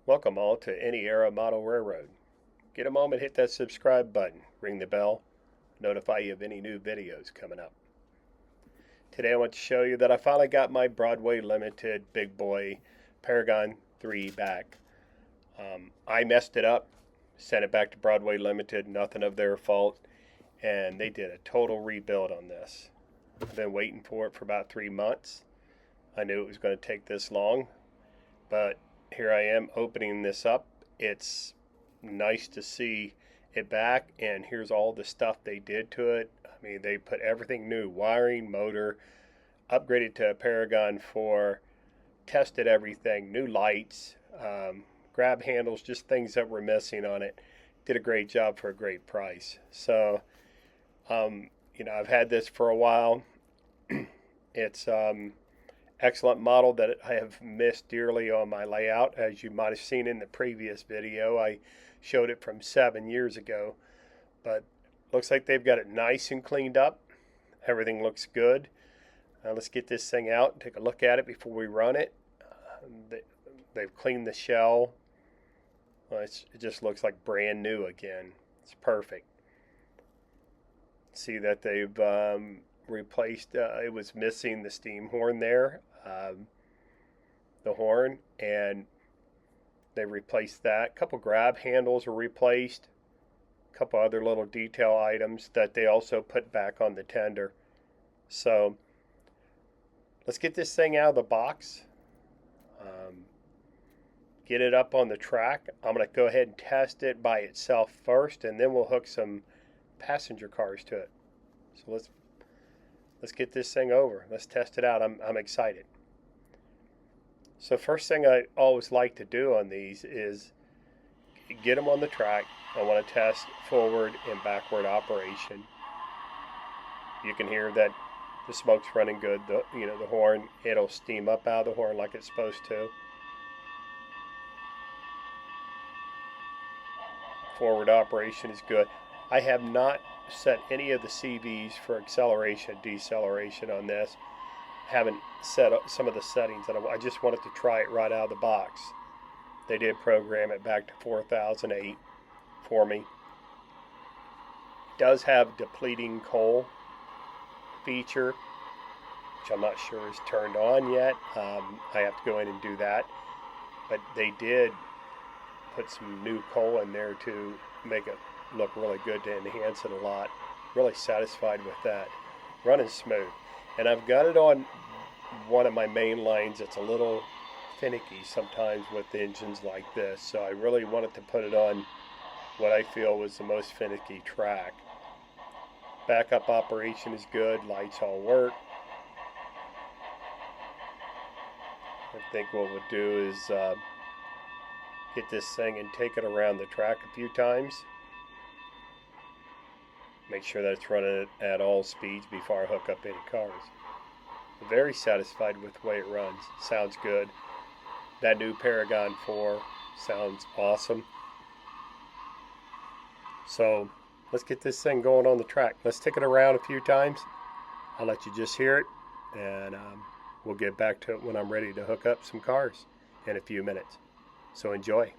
Welcome all to Any Era Model Railroad. Get a moment, hit that subscribe button, ring the bell, notify you of any new videos coming up. Today I want to show you that I finally got my Broadway Limited big boy Paragon 3 back. I messed it up, sent it back to Broadway Limited, nothing of their fault, and they did a total rebuild on this. I've been waiting for it for about 3 months. I knew it was going to take this long, but here I am opening this up. It's nice to see it back, and here's all the stuff they did to it. I mean, they put everything new, wiring, motor, upgraded to a Paragon 4, tested everything, new lights, grab handles, just things that were missing on it. Did a great job for a great price. So, I've had this for a while. It's excellent model that I have missed dearly on my layout. As you might have seen in the previous video, I showed it from 7 years ago, but looks like they've got it nice and cleaned up. Everything looks good. Let's get this thing out and take a look at it before we run it. They've cleaned the shell. Well, it just looks like brand new again. It's perfect. See that they've replaced, it was missing the steam horn there, the horn, and they replaced that. A couple grab handles were replaced, a couple other little detail items that they also put back on the tender. So let's get this thing out of the box, get it up on the track. I'm going to go ahead and test it by itself first, and then we'll hook some passenger cars to it. So let's get this thing over. Let's test it out. I'm excited. So first thing I always like to do on these is get them on the track. I want to test forward and backward operation. You can hear that the smoke's running good. The horn, it'll steam up out of the horn like it's supposed to. Forward operation is good. I have not set any of the CVs for acceleration, deceleration on this. Haven't set up some of the settings that I just wanted to try it right out of the box. They did program it back to 4008 for me. It does have depleting coal feature, which I'm not sure is turned on yet. I have to go in and do that. But they did put some new coal in there to make it look really good, to enhance it a lot. Really satisfied with that. Running smooth. And I've got it on one of my main lines. It's a little finicky sometimes with engines like this, so I really wanted to put it on what I feel was the most finicky track. Backup operation is good. Lights all work. I think what we'll do is get this thing and take it around the track a few times. Make sure that it's running at all speeds before I hook up any cars. I'm very satisfied with the way it runs. Sounds good. That new Paragon 4 sounds awesome. So let's get this thing going on the track. Let's take it around a few times. I'll let you just hear it, and we'll get back to it when I'm ready to hook up some cars in a few minutes. So enjoy.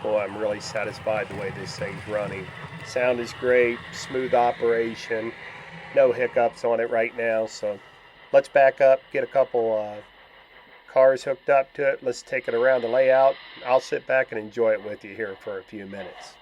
boy, I'm really satisfied the way this thing's running. Sound is great, smooth operation, no hiccups on it right now. So let's back up, get a couple cars hooked up to it. Let's take it around the layout. I'll sit back and enjoy it with you here for a few minutes.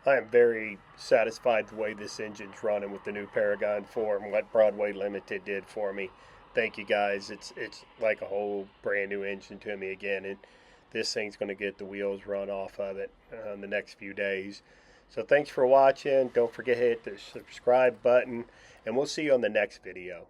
I am very satisfied the way this engine's running with the new Paragon 4 and what Broadway Limited did for me. Thank you guys. It's like a whole brand new engine to me again, and this thing's going to get the wheels run off of it in the next few days. So thanks for watching. Don't forget to hit the subscribe button, and we'll see you on the next video.